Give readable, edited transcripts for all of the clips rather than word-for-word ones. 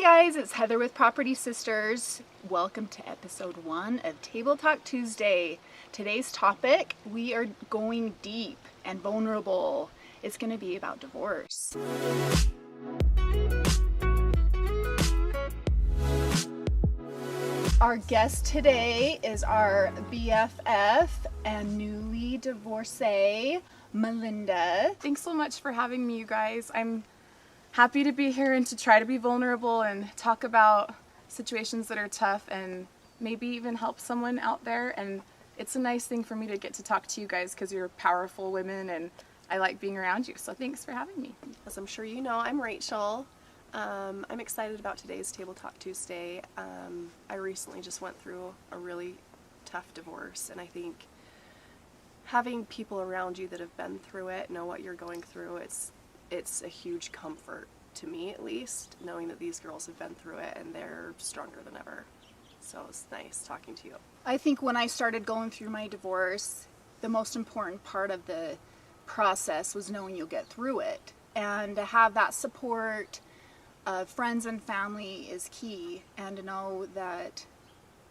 guys, it's Heather with Property Sisters. Welcome to episode 1 of Table Talk Tuesday. Today's topic, we are going deep and vulnerable. It's going to be about divorce. Our guest today is our BFF and newly divorcee, Melinda. Thanks so much for having me, you guys. I'm happy to be here and to try to be vulnerable and talk about situations that are tough and maybe even help someone out there. And it's a nice thing for me to get to talk to you guys because you're powerful women and I like being around you. So thanks for having me. As I'm sure you know, I'm Rachel. I'm excited about today's Table Talk Tuesday. I recently just went through a really tough divorce, and I think having people around you that have been through it, know what you're going through, it's a huge comfort to me, at least, knowing that these girls have been through it and they're stronger than ever. So it's nice talking to you. I think when I started going through my divorce, the most important part of the process was knowing you'll get through it. And to have that support of friends and family is key, and to know that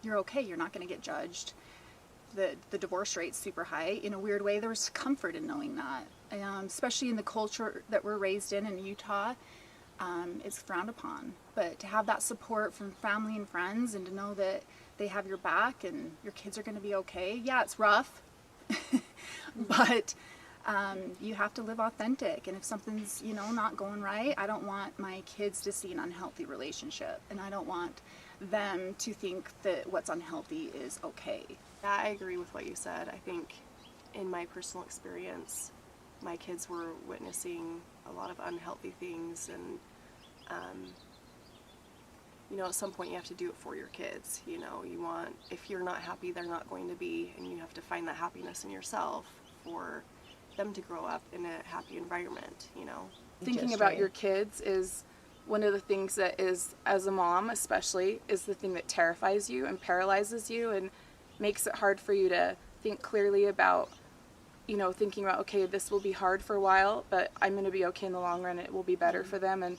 you're okay, you're not going to get judged. The divorce rate's super high. In a weird way, there's comfort in knowing that. Especially in the culture that we're raised in Utah, it's frowned upon. But to have that support from family and friends and to know that they have your back and your kids are going to be okay. Yeah, it's rough, but you have to live authentic. And if something's, not going right, I don't want my kids to see an unhealthy relationship. And I don't want them to think that what's unhealthy is okay. Yeah, I agree with what you said. I think in my personal experience, my kids were witnessing a lot of unhealthy things, and at some point you have to do it for your kids. If you're not happy, they're not going to be, and you have to find that happiness in yourself for them to grow up in a happy environment. Thinking about your kids is one of the things that is, as a mom especially, is the thing that terrifies you and paralyzes you and makes it hard for you to think clearly about thinking about, okay, this will be hard for a while, but I'm going to be okay in the long run. It will be better for them and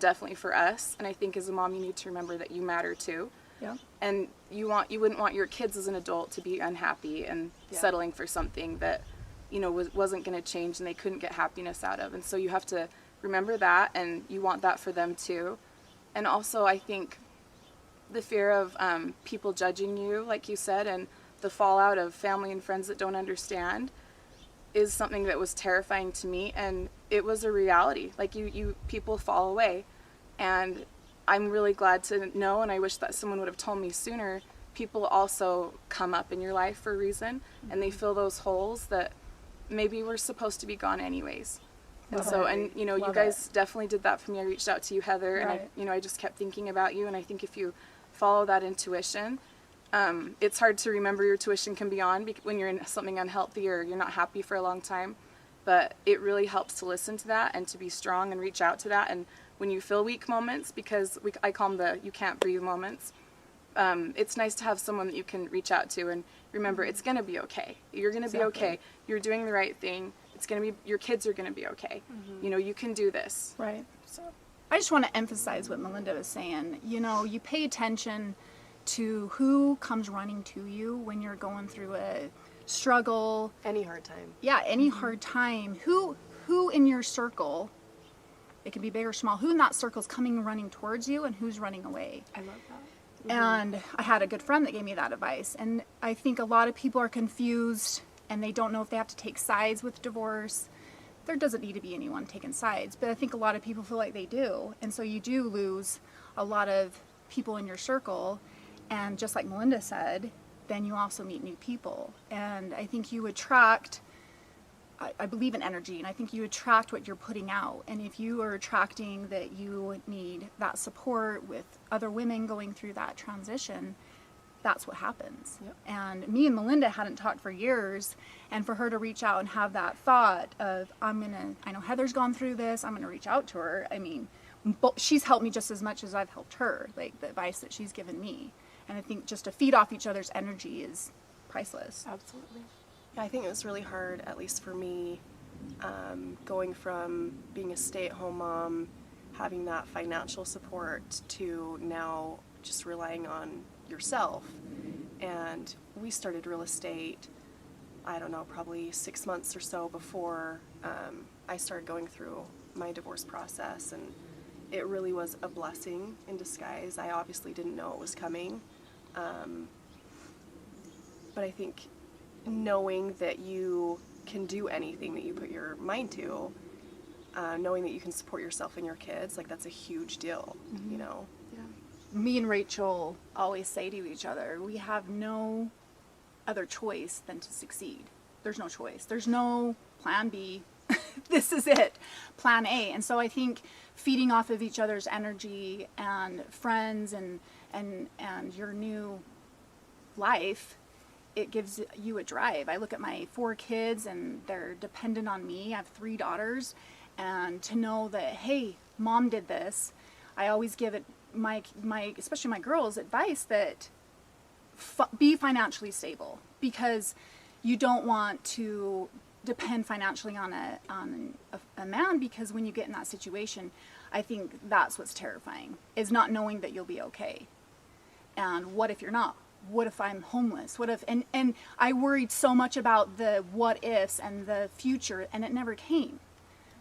definitely for us. And I think as a mom, you need to remember that you matter too. Yeah. And you wouldn't want your kids as an adult to be unhappy and settling for something that, wasn't going to change and they couldn't get happiness out of. And so you have to remember that, and you want that for them too. And also, I think the fear of people judging you, like you said, and the fallout of family and friends that don't understand is something that was terrifying to me, and it was a reality. Like you people fall away, and I'm really glad to know, and I wish that someone would have told me sooner, people also come up in your life for a reason, and they fill those holes that maybe were supposed to be gone anyways. And you guys definitely did that for me. I reached out to you, Heather, and I just kept thinking about you, and I think if you follow that intuition, it's hard to remember your tuition can be on when you're in something unhealthy or you're not happy for a long time, but it really helps to listen to that and to be strong and reach out to that. And when you feel weak moments, because I call them the you can't breathe moments, it's nice to have someone that you can reach out to and remember it's going to be okay. You're going to be okay. You're doing the right thing. It's going to be, your kids are going to be okay. Mm-hmm. You can do this. Right. So I just want to emphasize what Melinda was saying. You pay attention to who comes running to you when you're going through a struggle. Any hard time. Yeah, any hard time. Who in your circle, it can be big or small, who in that circle is coming running towards you and who's running away. I love that. And I had a good friend that gave me that advice. And I think a lot of people are confused and they don't know if they have to take sides with divorce. There doesn't need to be anyone taking sides, but I think a lot of people feel like they do. And so you do lose a lot of people in your circle. And just like Melinda said, then you also meet new people. And I think you attract, I believe in energy, and I think you attract what you're putting out. And if you are attracting that you need that support with other women going through that transition, that's what happens. Yep. And me and Melinda hadn't talked for years, and for her to reach out and have that thought of, I know Heather's gone through this, I'm going to reach out to her. I mean, she's helped me just as much as I've helped her, like the advice that she's given me. And I think just to feed off each other's energy is priceless. Absolutely. Yeah, I think it was really hard, at least for me, going from being a stay-at-home mom, having that financial support to now just relying on yourself. And we started real estate, I don't know, probably 6 months or so before I started going through my divorce process, and it really was a blessing in disguise. I obviously didn't know it was coming, but I think knowing that you can do anything that you put your mind to, knowing that you can support yourself and your kids, like that's a huge deal, you know? Me and Rachel always say to each other, we have no other choice than to succeed. There's no choice. There's no plan B. This is it, plan A. And so I think feeding off of each other's energy and friends and your new life, it gives you a drive. I look at my 4 kids and they're dependent on me. I have 3 daughters, and to know that, hey, mom did this, I always give it my especially my girls advice that be financially stable, because you don't want to depend financially on a man, because when you get in that situation, I think that's what's terrifying, is not knowing that you'll be okay. And what if you're not? What if I'm homeless? What if, and I worried so much about the what ifs and the future, and it never came.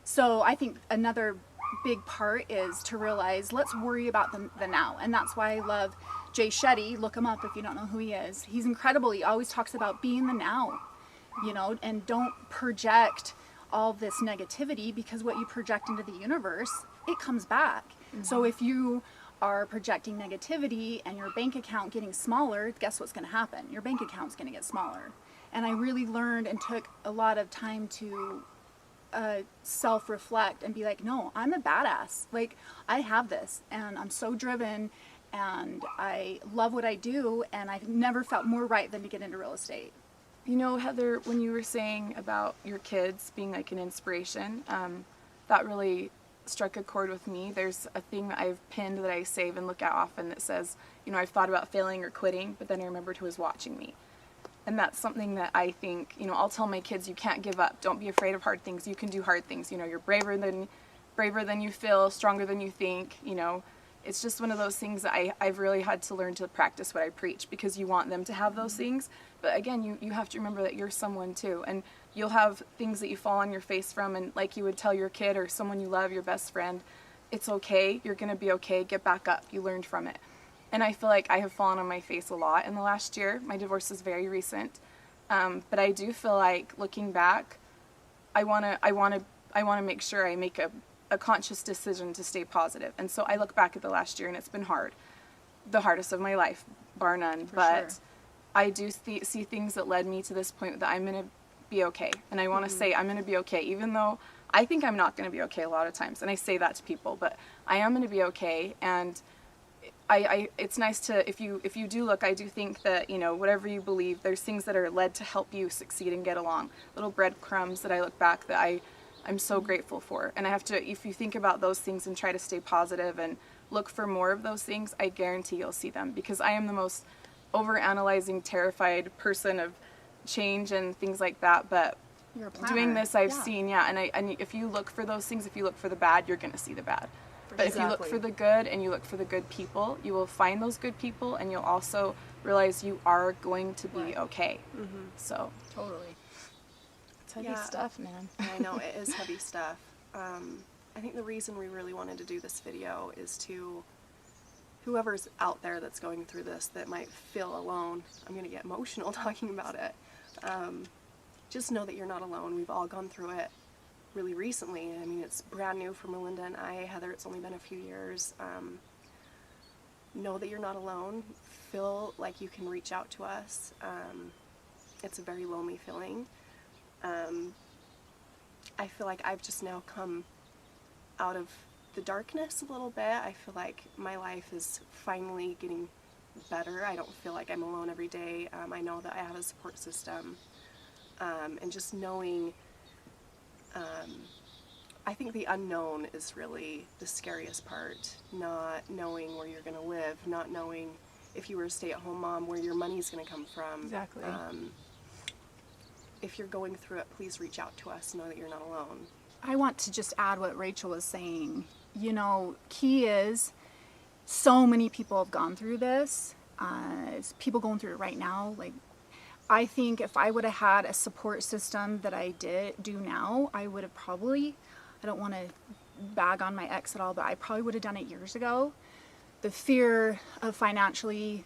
So I think another big part is to realize, let's worry about the now. And that's why I love Jay Shetty. Look him up if you don't know who he is. He's incredible. He always talks about being the now, you know, and don't project all this negativity, because what you project into the universe, it comes back. So if you are projecting negativity and your bank account getting smaller, guess what's going to happen? Your bank account's going to get smaller. And I really learned and took a lot of time to self-reflect and be like, no, I'm a badass. Like, I have this, and I'm so driven, and I love what I do, and I've never felt more right than to get into real estate. You know, Heather, when you were saying about your kids being like an inspiration, that really struck a chord with me. There's a thing that I've pinned that I save and look at often that says, you know, I've thought about failing or quitting, but then I remembered who was watching me. And that's something that I think, you know, I'll tell my kids, you can't give up. Don't be afraid of hard things. You can do hard things. You know, you're braver than you feel, stronger than you think. You know, it's just one of those things that I've really had to learn to practice what I preach, because you want them to have those things. But again, you have to remember that you're someone too. And you'll have things that you fall on your face from. And like you would tell your kid or someone you love, your best friend, it's okay. You're going to be okay. Get back up. You learned from it. And I feel like I have fallen on my face a lot in the last year. My divorce is very recent. But I do feel like, looking back, I want to make sure I make a conscious decision to stay positive. And so I look back at the last year, and it's been hard. The hardest of my life, bar none. But sure. I do see things that led me to this point that I'm going to be okay. And I want to say I'm going to be okay, even though I think I'm not going to be okay a lot of times. And I say that to people, but I am going to be okay. And it's nice to, if you do look, I do think that, you know, whatever you believe, there's things that are led to help you succeed and get along. Little breadcrumbs that I look back that I'm so grateful for. And I have to, if you think about those things and try to stay positive and look for more of those things, I guarantee you'll see them, because I am the most overanalyzing, terrified person of change and things like that. But You're a planner. doing this, I've seen, and if you look for those things, if you look for the bad, you're going to see the bad. But if you look for the good and you look for the good people, you will find those good people, and you'll also realize you are going to be okay. So Totally. it's heavy Yeah. stuff, man. I know, it is heavy stuff. I think the reason we really wanted to do this video is to whoever's out there that's going through this that might feel alone. I'm going to get emotional talking about it. Just know that you're not alone. We've all gone through it really recently. I mean, it's brand new for Melinda and I. Heather, it's only been a few years. Know that you're not alone. Feel like you can reach out to us. It's a very lonely feeling. I feel like I've just now come out of the darkness a little bit. I feel like my life is finally getting better. I don't feel like I'm alone every day. I know that I have a support system. And just knowing, I think the unknown is really the scariest part. Not knowing where you're going to live, not knowing if you were a stay-at-home mom where your money's going to come from. Exactly. If you're going through it, please reach out to us. Know that you're not alone. I want to just add what Rachel was saying. you know, key is so many people have gone through this. It's people going through it right now. Like, I think if I would have had a support system that I do now, I would have probably, I don't want to bag on my ex at all, but I probably would have done it years ago. The fear of financially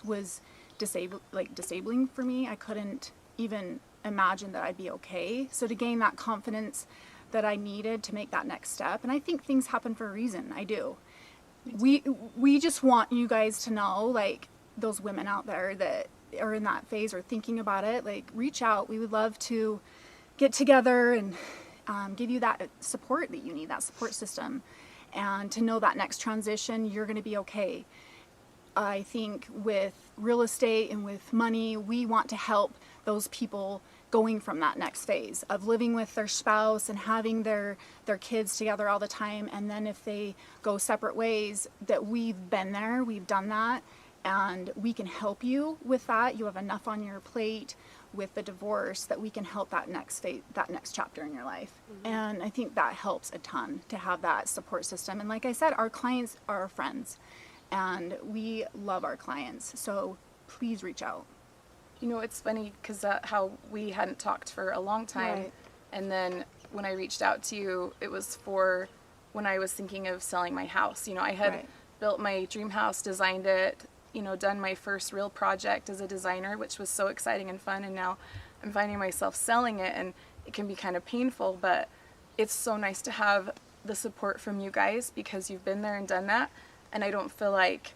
was disabling for me. I couldn't even imagine that I'd be okay. So to gain that confidence that I needed to make that next step, and I think things happen for a reason. I do. We just want you guys to know, like, those women out there that are in that phase or thinking about it, like, reach out. We would love to get together and give you that support that you need, that support system, and to know that next transition, you're going to be okay. I think with real estate and with money, we want to help those people going from that next phase of living with their spouse and having their kids together all the time. And then if they go separate ways, that we've been there, we've done that, and we can help you with that. You have enough on your plate with the divorce that we can help that next phase, that next chapter in your life. And I think that helps a ton to have that support system. And like I said, our clients are our friends, and we love our clients. So please reach out. You know, it's funny because how we hadn't talked for a long time. Right. And then when I reached out to you, it was for when I was thinking of selling my house. You know, I had Right. built my dream house, designed it, you know, done my first real project as a designer, which was so exciting and fun. And now I'm finding myself selling it, and it can be kind of painful, but it's so nice to have the support from you guys because you've been there and done that. And I don't feel like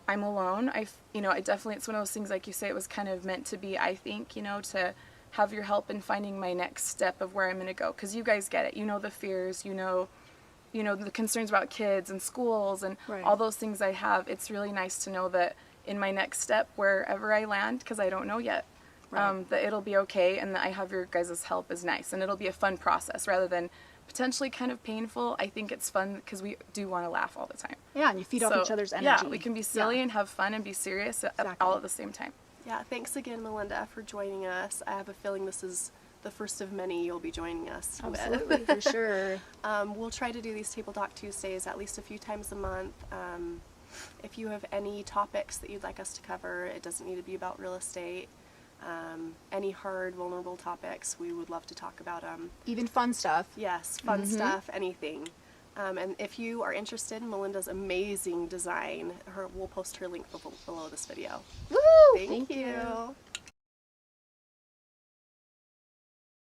I'm alone. You know, it's one of those things, like you say, it was kind of meant to be, I think, you know, to have your help in finding my next step of where I'm going to go. Because you guys get it. You know the fears, you know, the concerns about kids and schools and Right. all those things I have. It's really nice to know that in my next step, wherever I land, because I don't know yet, Right. that it'll be okay, and that I have your guys' help is nice. And it'll be a fun process rather than potentially kind of painful. I think it's fun because we do want to laugh all the time. Yeah, and you feed off So, each other's energy. Yeah, we can be silly Yeah. and have fun and be serious Exactly. all at the same time. Yeah, thanks again, Melinda, for joining us. I have a feeling this is the first of many you'll be joining us Absolutely, for sure. with. We'll try to do these Table Talk Tuesdays at least a few times a month. If you have any topics that you'd like us to cover, it doesn't need to be about real estate. Any hard, vulnerable topics, we would love to talk about them. Even fun stuff. Yes, fun stuff, anything. And if you are interested in Melinda's amazing design, we'll post her link below this video. Woo! Thank you.